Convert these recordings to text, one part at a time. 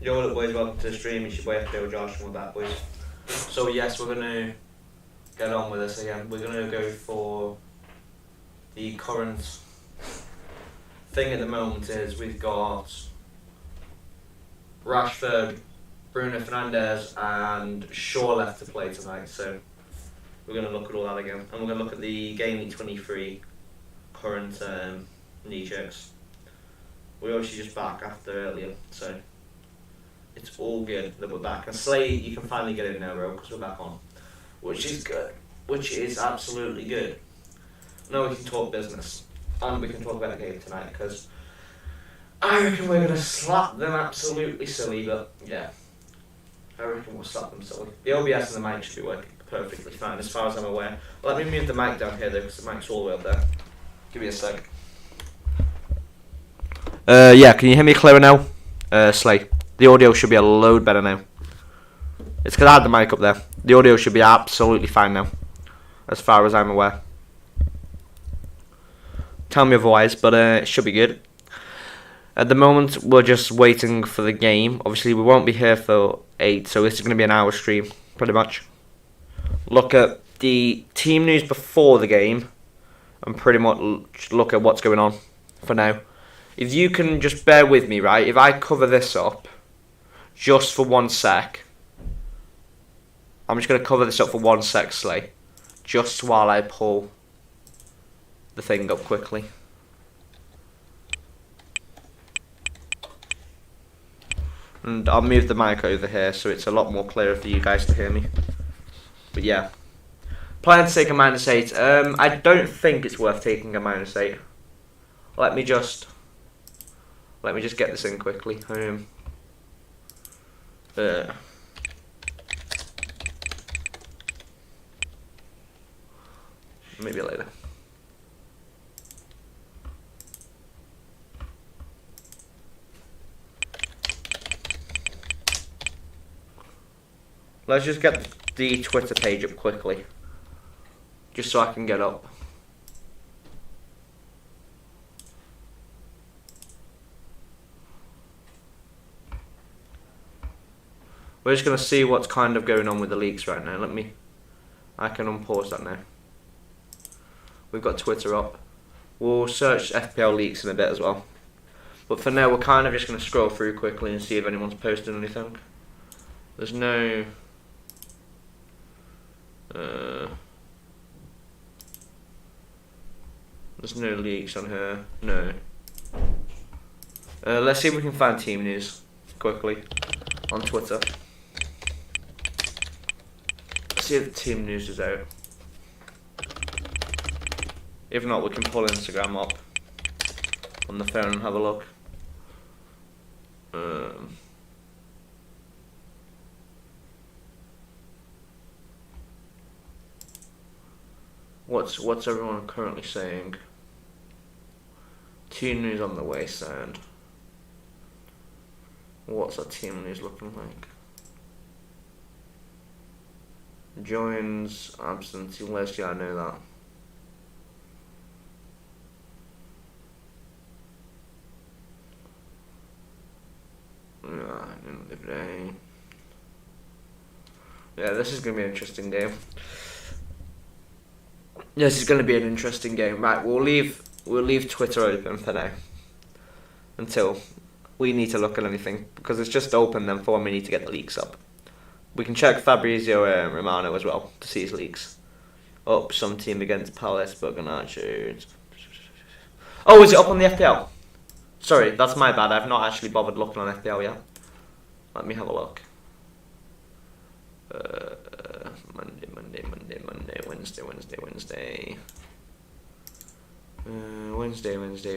Yo, what up, boys? Welcome to the stream. It's your boy FPL Josh, and we're back, boys. So yes, we're gonna get on with this again. We're gonna go for the current thing at the moment. Is we've got Rashford, Bruno Fernandes, and Shaw left to play tonight. So we're gonna look at all that again, and we're gonna look at the Gameweek 23 current Kneejerks. We're obviously just back after earlier, so it's all good that we're back. And Slay, you can finally get in now, bro, because we're back on, which is good, which is absolutely good. Now we can talk business, and we can talk about the game tonight, because I reckon we're going to slap them absolutely silly, but yeah, I reckon we'll slap them silly. The OBS and the mic should be working perfectly fine, as far as I'm aware. Let me move the mic down here, though, because the mic's all the way up there. Give me a sec. Yeah, can you hear me clearer now? Slay. The audio should be a load better now. It's because I had the mic up there. The audio should be absolutely fine now, as far as I'm aware. Tell me otherwise, but it should be good. At the moment, we're just waiting for the game. Obviously, we won't be here for 8, so this is going to be an hour stream, pretty much. Look at the team news before the game, and pretty much look at what's going on for now. If you can just bear with me, right? If I cover this up just for 1 sec, I'm just going to cover this up for 1 sec, Slay, just while I pull the thing up quickly. And I'll move the mic over here so it's a lot more clearer for you guys to hear me. But yeah, plan to take a -8. I don't think it's worth taking a -8. Let me just get this in quickly. Maybe later. Let's just get the Twitter page up quickly, just so I can get up. We're just going to see what's kind of going on with the leaks right now. I can unpause that now. We've got Twitter up. We'll search FPL leaks in a bit as well. But for now, we're kind of just going to scroll through quickly and see if anyone's posted anything. There's no... there's no leaks on here. No. Let's see if we can find team news quickly on Twitter. See if the team news is out. If not, we can pull Instagram up on the phone and have a look. What's everyone currently saying? Team news on the wasteland. What's our team news looking like? Joins, absentee list, yeah, I know that. Yeah, this is going to be an interesting game. This is going to be an interesting game. Right, we'll leave Twitter open for now until we need to look at anything, because it's just open then for when we need to get the leaks up. We can check Fabrizio Romano as well to see his leaks. Up some team against Palace, but Garnacho. Oh, is it up on the FPL? Sorry, that's my bad. I've not actually bothered looking on FPL yet. Let me have a look. Monday,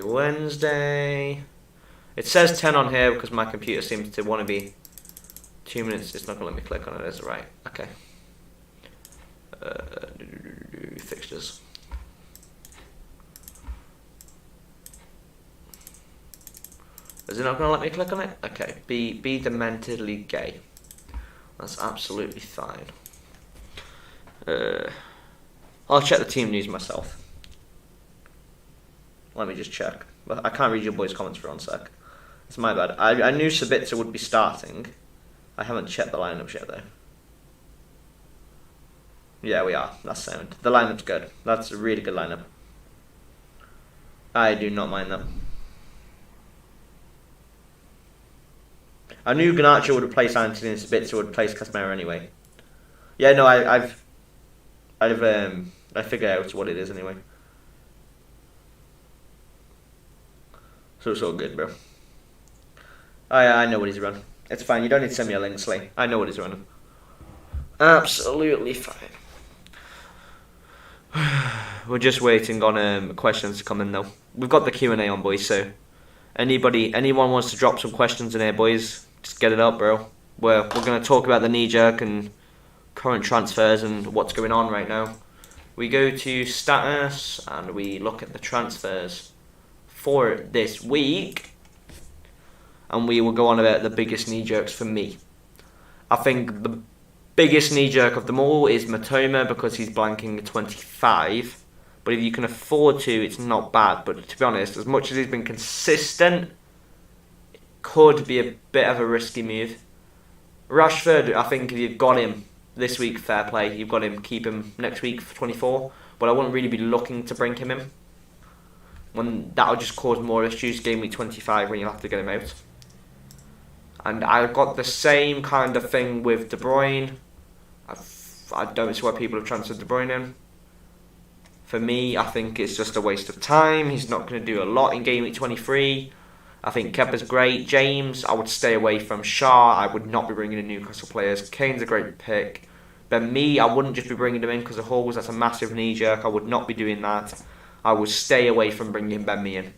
Wednesday. It says 10 on here because my computer seems to want to be 2 minutes. It's not going to let me click on it, is it? Right, okay. Fixtures. Is it not going to let me click on it? Okay, be dementedly gay. That's absolutely fine. I'll check the team news myself. Let me just check. But I can't read your boys' comments for 1 sec. It's my bad. I knew Sabitzer would be starting. I haven't checked the lineups yet, though. Yeah, we are. That's sound. The lineup's good. That's a really good lineup. I do not mind that. I knew Garnacho would replace Anthony and Sabitzer would replace Casemiro anyway. Yeah, no, I figured out what it is anyway. So it's all good, bro. I know what he's run. It's fine. You don't need to send me a link, Slay. I know what he's running. Absolutely fine. We're just waiting on questions to come in though. We've got the Q&A on, boys. So anyone wants to drop some questions in here, boys, just get it up, bro. We're gonna talk about the Kneejerk and current transfers and what's going on right now. We go to status and we look at the transfers for this week, and we will go on about the biggest Kneejerks for me. I think the biggest Kneejerk of them all is Matoma because he's blanking 25. But if you can afford to, it's not bad. But to be honest, as much as he's been consistent, it could be a bit of a risky move. Rashford, I think if you've got him this week, fair play. You've got him, keep him next week for 24. But I wouldn't really be looking to bring him in. When that'll just cause more issues game week 25 when you'll have to get him out. And I've got the same kind of thing with De Bruyne. I don't see why people have transferred De Bruyne in. For me, I think it's just a waste of time. He's not going to do a lot in game week 23. I think Kepa's great. James, I would stay away from. Shaw, I would not be bringing in Newcastle players. Kane's a great pick. But me, I wouldn't just be bringing him in because of Halls. That's a massive knee-jerk. I would not be doing that. I would stay away from bringing Ben Mee in.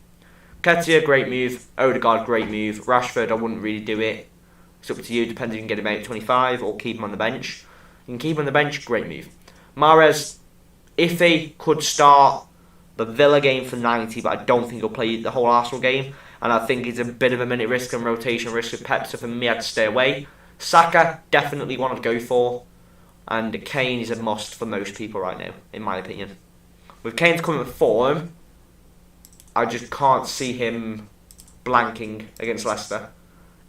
Ketia, great move. Odegaard, great move. Rashford, I wouldn't really do it. It's up to you, depending if you can get him out at 25 or keep him on the bench. You can keep him on the bench, great move. Mahrez, if he could start the Villa game for 90, but I don't think he'll play the whole Arsenal game. And I think it's a bit of a minute risk and rotation risk with Pep, so for me, I'd stay away. Saka, definitely one I'd go for. And Kane is a must for most people right now, in my opinion. With Kane's coming with form, I just can't see him blanking against Leicester.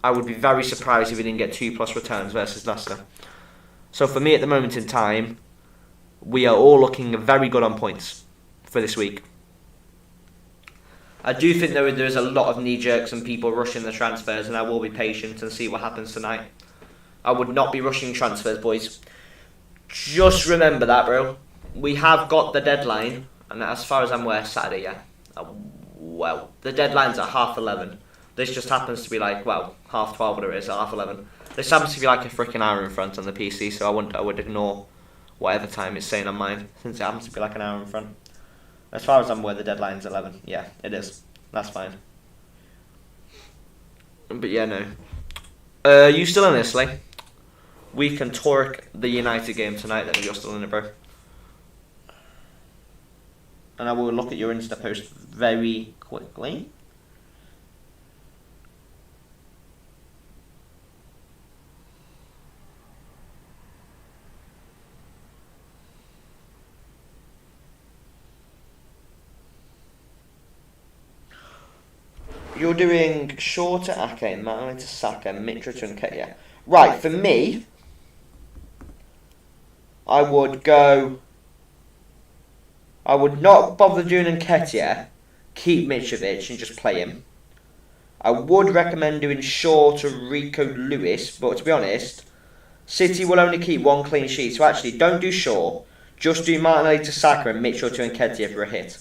I would be very surprised if he didn't get 2+ returns versus Leicester. So for me at the moment in time, we are all looking very good on points for this week. I do think though there's a lot of knee-jerks and people rushing the transfers, and I will be patient and see what happens tonight. I would not be rushing transfers, boys. Just remember that, bro. We have got the deadline, and as far as I'm aware, Saturday, yeah. Well, the deadline's at 11:30. This just happens to be like, well, 12:30, whatever it is, at 11:30. This happens to be like a freaking hour in front on the PC, so I would ignore whatever time it's saying on mine, since it happens to be like an hour in front. As far as I'm aware, the deadline's 11. Yeah, it is. That's fine. But yeah, no. You still in this, Slay? We can torque the United game tonight then if you're still in it, bro. And I will look at your Insta post very quickly. You're doing Shaw to Ake, Mane to Saka, Mitra to Nketiah. Right, for me, I would not bother doing Nketiah, keep Mitrovic and just play him. I would recommend doing Shaw to Rico Lewis, but to be honest, City will only keep one clean sheet, so actually don't do Shaw, just do Martinelli to Saka and Mitchell to Nketiah for a hit.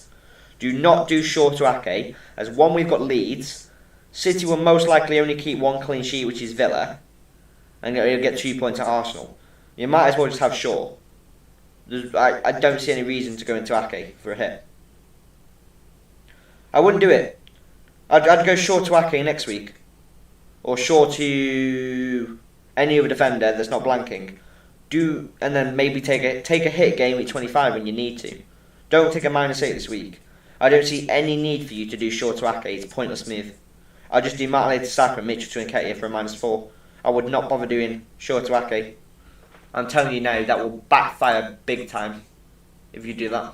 Do not do Shaw to Ake, as one, we've got Leeds. City will most likely only keep one clean sheet, which is Villa, and you'll get 2 points at Arsenal. You might as well just have Shaw. I don't see any reason to go into Ake for a hit. I wouldn't do it. I'd go Shaw to Ake next week, or Shaw to any other defender that's not blanking. And then maybe take a hit game week 25 when you need to. Don't take a -8 this week. I don't see any need for you to do Shaw to Ake. It's a pointless move. I'll just do Martinelli to Saka and Mitchell to Nketiah for a -4. I would not bother doing Shaw to Ake. I'm telling you now, that will backfire big time if you do that.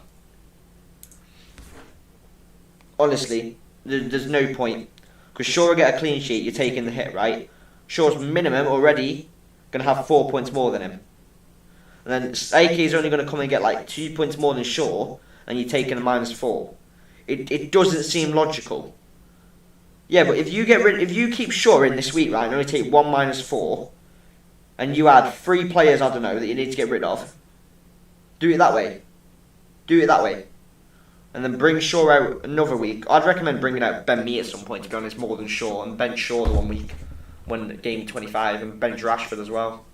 Honestly, there's no point. Because Shaw will get a clean sheet, you're taking the hit, right? Shaw's minimum already going to have 4 points more than him. And then AK is only going to come and get like 2 points more than Shaw, and you're taking a -4. It doesn't seem logical. Yeah, but if you keep Shaw in this week, right, and only take 1 -4, and you add 3 players, I don't know, that you need to get rid of, do it that way. Do it that way. And then bring Shaw out another week. I'd recommend bringing out Ben Mee at some point, to be honest, more than Shaw, and bench Shaw the 1 week when game 25, and bench Rashford as well.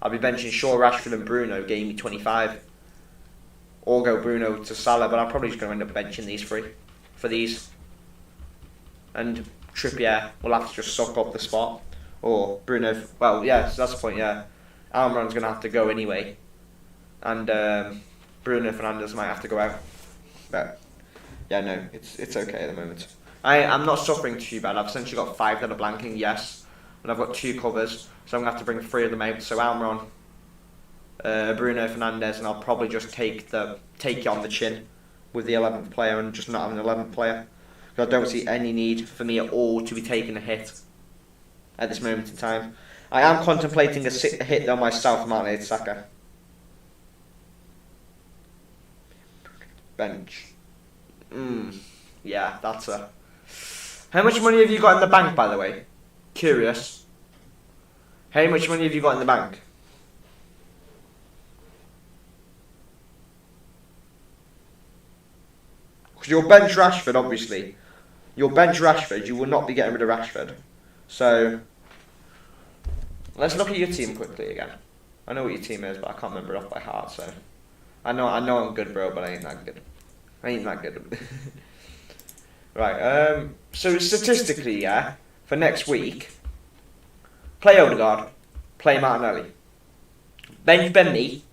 I'll be benching Shaw, Rashford and Bruno game 25. Or go Bruno to Salah, but I'm probably just going to end up benching these 3 for these. And Trippier will have to just suck up the spot. Or Bruno, well, yeah, so that's the point, yeah. Almiron's going to have to go anyway. And Bruno Fernandes might have to go out. But, yeah, no, it's okay at the moment. I'm not suffering too bad. I've essentially got 5 that are blanking, yes. And I've got 2 covers, so I'm going to have to bring 3 of them out. So Almiron, Bruno Fernandes, and I'll probably just take it on the chin with the 11th player and just not have an 11th player. Because I don't see any need for me at all to be taking a hit at this moment in time. I am contemplating a hit though myself, Mane Saka. Bench. Yeah, that's a... How much money have you got in the bank, by the way? Curious. How much money have you got in the bank? Because you'll bench Rashford, obviously. You'll bench Rashford, you will not be getting rid of Rashford. So, let's look at your team quickly again. I know what your team is, but I can't remember it off by heart, so... I know I'm good, bro, but I ain't that good. Right, so statistically, yeah, for next week, play Odegaard, play Martinelli. Bench Ben Mee,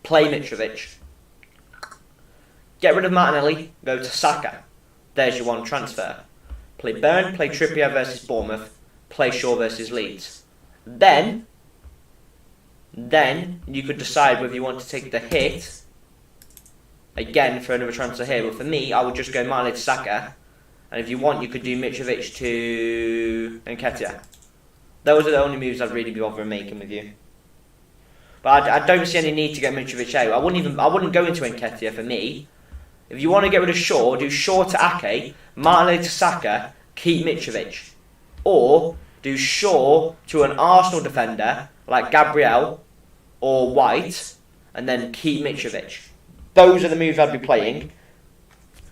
play Mitrovic. Get rid of Martinelli, go to Saka. There's your 1 transfer. Play Burn, play Trippier versus Bournemouth, play Shaw versus Leeds. Then you could decide whether you want to take the hit again for another transfer here. But for me, I would just go Mane to Saka, and if you want, you could do Mitrovic to Nketiah. Those are the only moves I'd really be bothering making with you. But I don't see any need to get Mitrovic out. I wouldn't go into Nketiah for me. If you want to get rid of Shaw, do Shaw to Ake, Martinelli to Saka, keep Mitrovic. Or do Shaw to an Arsenal defender like Gabriel or White, and then keep Mitrovic. Those are the moves I'd be playing.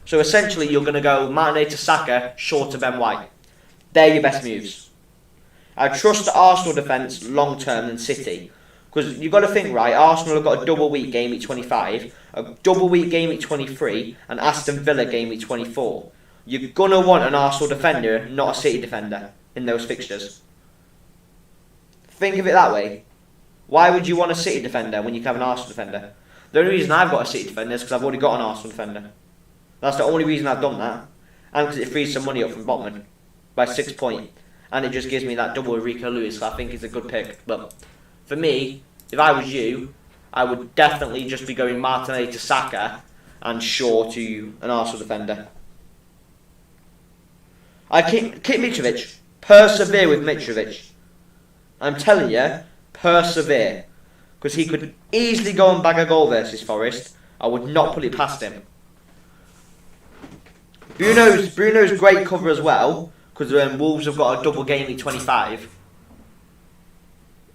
So essentially, you're going to go Martinelli to Saka, Shaw to Ben White. They're your best moves. I trust the Arsenal defence long term than City. Because you've got to think, right, Arsenal have got a double week game week 25, a double week game week 23, and Aston Villa game week 24. You're going to want an Arsenal defender, not a City defender, in those fixtures. Think of it that way. Why would you want a City defender when you can have an Arsenal defender? The only reason I've got a City defender is because I've already got an Arsenal defender. That's the only reason I've done that. And because it frees some money up from Botman by 6 points. And it just gives me that double with Rico Lewis, so I think it's a good pick. But for me, if I was you, I would definitely just be going Martinelli to Saka and Shaw to an Arsenal defender. I keep Mitrovic. Persevere with Mitrovic. I'm telling you, persevere. Because he could easily go and bag a goal versus Forest. I would not put it past him. Bruno's great cover as well. Because Wolves have got a double game week 25.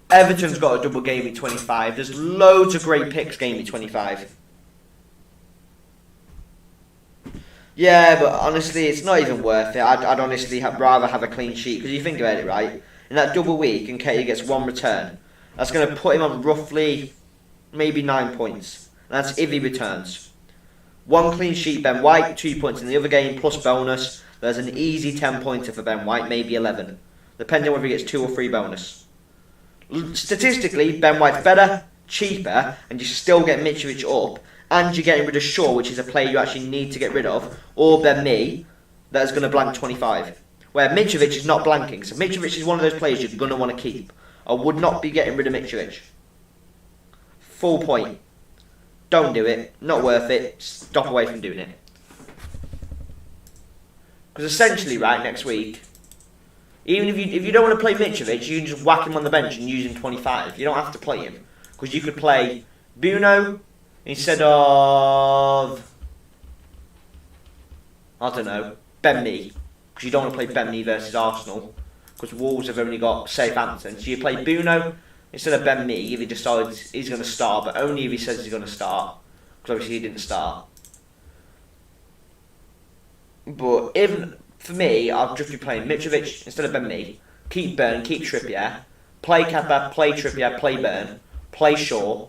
Everton's got a double game week 25. There's loads of great picks game week 25. Yeah, but honestly, it's not even worth it. I'd honestly rather have a clean sheet. Because you think about it, right? In that double week, and Nketiah gets 1 return. That's going to put him on roughly maybe 9 points. And that's if he returns. 1 clean sheet, Ben White, 2 points in the other game, plus bonus. There's an easy 10 pointer for Ben White, maybe 11. Depending on whether he gets 2 or 3 bonus. Statistically, Ben White's better, cheaper, and you still get Mitrovic up. And you're getting rid of Shaw, which is a player you actually need to get rid of. Or Ben Mee, that is going to blank 25. Where Mitrovic is not blanking. So Mitrovic is one of those players you're going to want to keep. I would not be getting rid of Mitrovic. Full point. Don't do it. Not worth it. Stop away from doing it. Because essentially, right, next week, even if you don't want to play Mitrovic, you can just whack him on the bench and use him 25. You don't have to play him. Because you could play Bruno instead of, I don't know, Ben Mee. Because you don't want to play Ben Mee versus Arsenal. Because Wolves have only got Southampton. So you play Bruno instead of Ben Mee if he decides he's going to start, but only if he says he's going to start. Because obviously he didn't start. But even for me, I'll just be playing Mitrovic instead of Ben Mee. Keep Burn, keep Trippier. Play Kepa, play Trippier, play Burn. Play Shaw,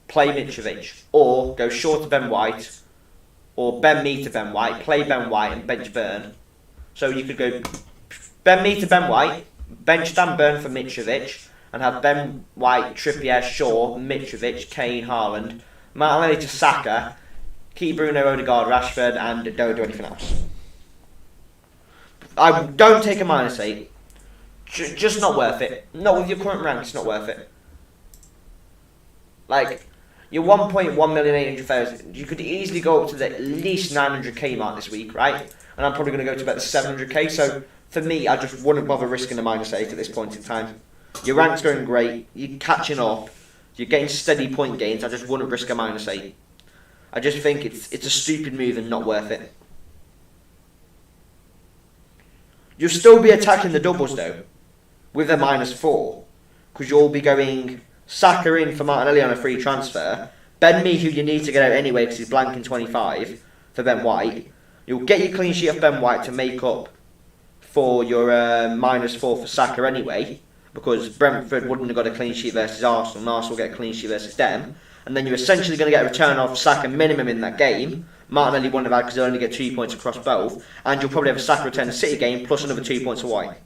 play Mitrovic. Or go Shaw to Ben White. Or Ben Mee to Ben White. Play Ben White and bench Burn. So you could go Ben Mee to Ben White, bench Dan Burn for Mitrovic, and have Ben White, Trippier, Shaw, Mitrovic, Kane, Haaland, Martinelli to Saka, keep Bruno, Odegaard, Rashford, and don't do anything else. I don't take a -8. Just not worth it. Not with your current rank, it's not worth it. Like, you're 1,1,800,000. You could easily go up to the at least 900k mark this week, right? And I'm probably going to go to about the 700k. So for me, I just wouldn't bother risking a -8 at this point in time. Your rank's going great. You're catching up. You're getting steady point gains. I just wouldn't risk a -8. I just think it's a stupid move and not worth it. You'll still be attacking the doubles though, with a -4, because you'll be going Saka in for Martinelli on a free transfer, Ben Mee, who you need to get out anyway because he's blanking 25 for Ben White. You'll get your clean sheet off Ben White to make up for your -4 for Saka anyway, because Brentford wouldn't have got a clean sheet versus Arsenal, and Arsenal will get a clean sheet versus them. And then you're essentially going to get a return off Saka minimum in that game. Martinelli wouldn't have had because he'll only get 2 points across both. And you'll probably have a Saka return to City game plus another 2 points for White.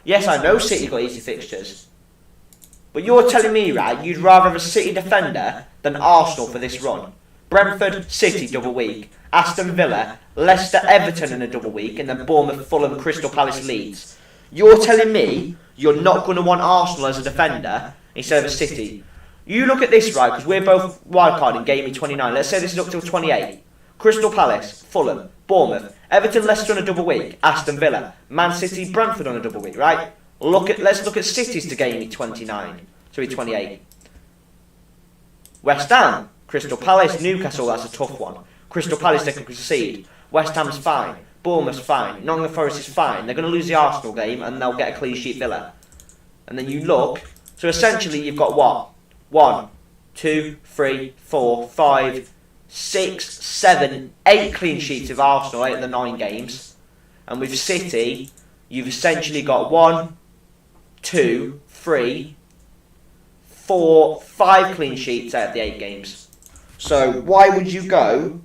Yes, I know City got easy fixtures. But you're telling me, right, you'd rather have a City defender than Arsenal for this run. Brentford, City double week. Aston Villa, Leicester, Everton in a double week. And then Bournemouth, Fulham, Crystal Palace, Leeds. You're telling me you're not going to want Arsenal as a defender instead of a City. You look at this, right, because we're both wildcard in Gameweek 29. Let's say this is up till 28. Crystal Palace, Fulham, Bournemouth, Everton, Leicester on a double week, Aston Villa, Man City, Brentford on a double week, right? Let's look at Cities to Gameweek 29. Sorry, 28. West Ham, Crystal Palace, Newcastle, that's a tough one. Crystal Palace, they can concede. West Ham's fine. Bournemouth's fine. Nottingham Forest is fine. They're going to lose the Arsenal game and they'll get a clean sheet Villa. And then you look, so essentially you've got what? 1, 2, 3, 4, 5, 6, 7, 8 clean sheets of Arsenal out of the 9 games. And with City, you've essentially got 1, 2, 3, 4, 5 clean sheets out of the 8 games. So why would you go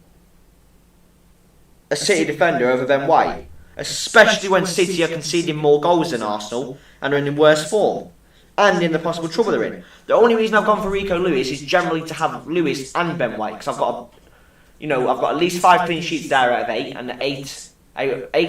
a City defender over Ben White? Especially when City are conceding more goals than Arsenal and are in worse form. And in the possible trouble they're in. The only reason I've gone for Rico Lewis is generally to have Lewis and Ben White, because I've got at least 5 clean sheets there out of 8, and 8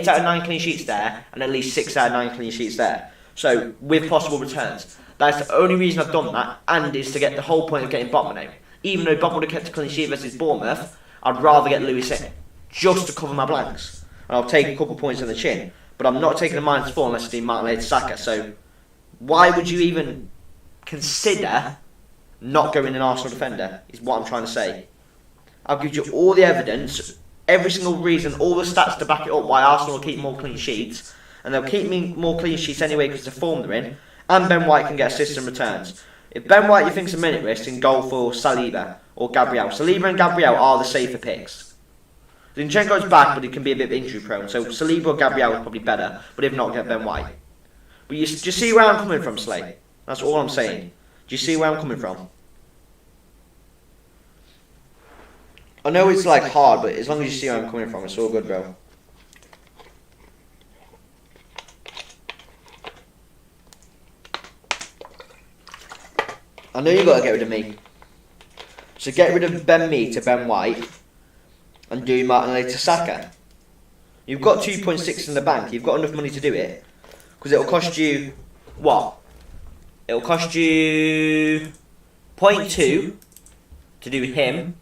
out of 9 clean sheets there, and at least 6 out of 9 clean sheets there. So with possible returns, that's the only reason I've done that, and is to get the whole point of getting Botman out. Even though Botman would have kept a clean sheet versus Bournemouth, I'd rather get Lewis in, just to cover my blanks, and I'll take a couple points on the chin. But I'm not taking a -4 unless I do Martinelli to Saka. So why would you even consider not going an Arsenal defender, is what I'm trying to say. I'll give you all the evidence, every single reason, all the stats to back it up why Arsenal will keep more clean sheets, and they'll keep me more clean sheets anyway because of the form they're in, and Ben White can get assists and returns. If Ben White you think's a minute risk, then go for Saliba or Gabriel. Saliba and Gabriel are the safer picks. Zinchenko's back, but he can be a bit injury prone, so Saliba or Gabriel is probably better, but if not, get Ben White. But do you see where I'm coming from, Slay? That's all I'm saying. Do you see where I'm coming from? I know it's like hard, but as long as you see where I'm coming from, it's all good, bro. I know you gotta get rid of me. So get rid of Ben Mee to Ben White and do Martinelli to Saka. You've got 2.6 in the bank. You've got enough money to do it. Because it'll cost you, what? It'll cost you 0.2 to do him,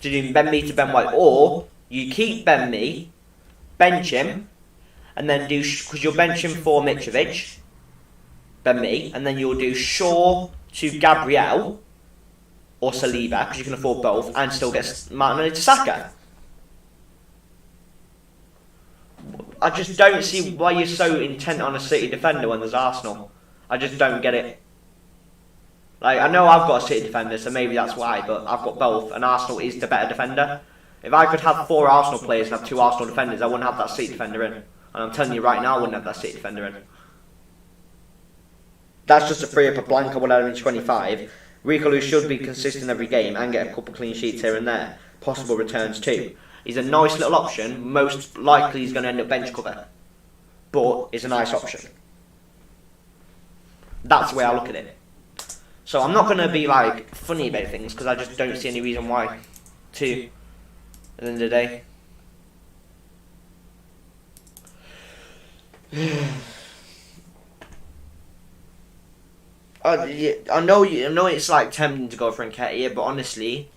to do Ben Mee to Ben White, or You keep Ben Mee, bench him, and then do, because you'll bench him for Mitrovic, Ben Mee, and then you'll do Shaw to Gabriel or Saliba, because you can afford both, and still get Martinelli to Saka. I just don't see why you're so intent on a City defender when there's Arsenal. I just don't get it. Like, I know I've got a City defender, so maybe that's why, but I've got both, and Arsenal is the better defender. If I could have 4 Arsenal players and have 2 Arsenal defenders, I wouldn't have that City defender in. And I'm telling you right now, I wouldn't have that City defender in. That's just a free up a blank I would have in 25. Rico Lewis should be consistent every game and get a couple clean sheets here and there. Possible returns too. He's a nice little option. Most likely he's going to end up bench cover. But it's a nice option. That's the way I look at it. So I'm not going to be like funny about things because I just don't see any reason why to at the end of the day. I know it's like tempting to go for Nketiah, but honestly,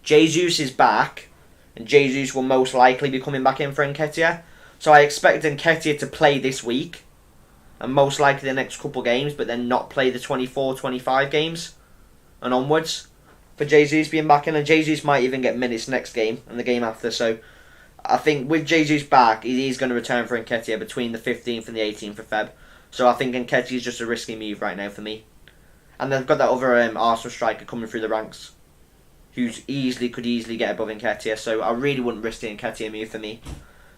Jesus is back, and Jesus will most likely be coming back in for Nketiah. So I expect Nketiah to play this week, and most likely the next couple games, but then not play the 24-25 games and onwards for Jesus being back in, and Jesus might even get minutes next game and the game after. So I think with Jesus back, he's going to return for Nketiah between the 15th and the 18th of Feb. So I think Nketiah is just a risky move right now for me. And they've got that other Arsenal striker coming through the ranks, who could easily get above Nketiah. So I really wouldn't risk the Nketiah move for me.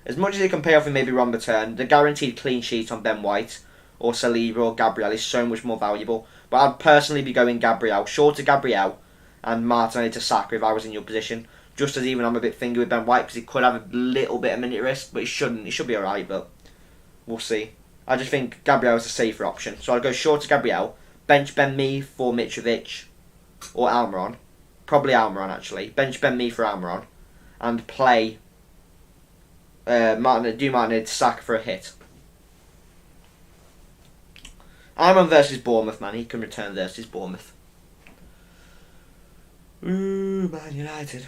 As much as it can pay off in maybe Ron return, the guaranteed clean sheet on Ben White or Saliba or Gabriel is so much more valuable. But I'd personally be going Gabriel, short to Gabriel, and Martinelli to Saka if I was in your position. Just as even I'm a bit finger with Ben White because he could have a little bit of minute risk, but he shouldn't. He should be alright, but we'll see. I just think Gabriel is a safer option. So I'll go short to Gabriel, bench Ben Mee for Mitrovic or Almiron. Probably Almiron actually. Bench Ben Mee for Almiron. And play Martinelli to Saka for a hit. Almiron versus Bournemouth, man. He can return versus Bournemouth. Ooh, Man United.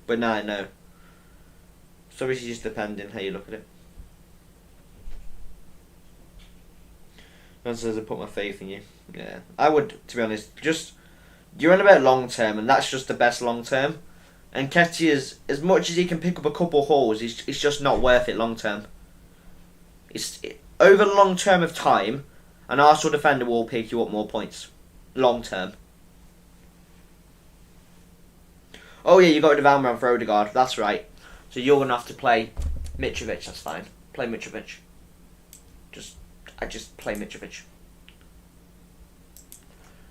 But no. So it's just depending how you look at it. Man says I put my faith in you. Yeah, I would, to be honest. Just you're on about long term, and that's just the best long term. And Nketiah, as much as he can pick up a couple hauls, it's just not worth it long term. Over the long term of time, an Arsenal defender will pick you up more points. Long term. Oh yeah, you got rid of Almiron for Odegaard. That's right. So you're gonna have to play Mitrovic. That's fine. Play Mitrovic. I just play Mitrovic.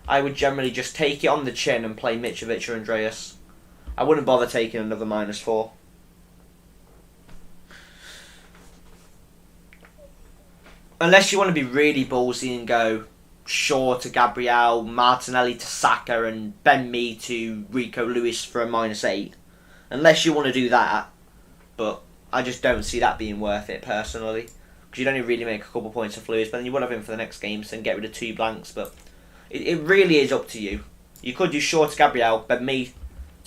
I would generally just take it on the chin and play Mitrovic or Andreas. I wouldn't bother taking another -4. Unless you want to be really ballsy and go Shaw to Gabriel, Martinelli to Saka, and Ben Mee to Rico Lewis for a -8. Unless you want to do that, but I just don't see that being worth it personally. Because you'd only really make a couple points of Lewis, but then you would have him for the next games and get rid of 2 blanks. But it really is up to you. You could do Shaw to Gabriel, Ben Mee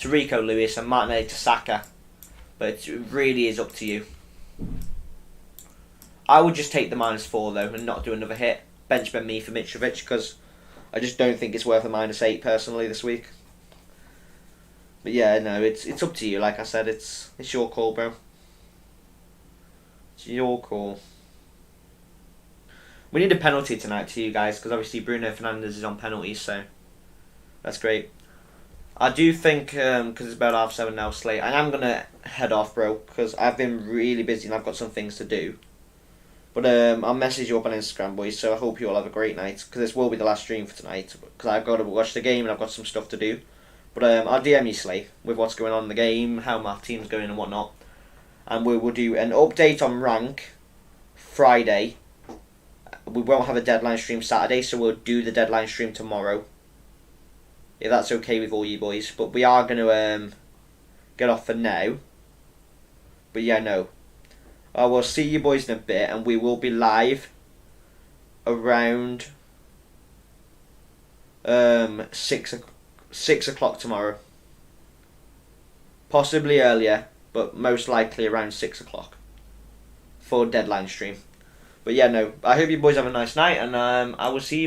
to Rico Lewis, and Martinelli to Saka. But it really is up to you. I would just take the -4 though and not do another hit. Bench Ben Mee for Mitrovic because I just don't think it's worth a -8 personally this week. But yeah, no, it's up to you. Like I said, it's your call, bro. It's your call. We need a penalty tonight to you guys because obviously Bruno Fernandes is on penalties, so that's great. I do think because it's about 7:30 now, Slate. I am gonna head off, bro, because I've been really busy and I've got some things to do. But I'll message you up on Instagram, boys, so I hope you all have a great night, because this will be the last stream for tonight, because I've got to watch the game and I've got some stuff to do. But I'll DM you, Slay, with what's going on in the game, how my team's going and whatnot. And we will do an update on rank Friday. We won't have a deadline stream Saturday, so we'll do the deadline stream tomorrow. If that's okay with all you boys. But we are going to get off for now. But yeah, no. I will see you boys in a bit, and we will be live around 6 o'clock tomorrow. possibly earlier, but most likely around 6 o'clock for deadline stream. But yeah, no, I hope you boys have a nice night, and I will see you boys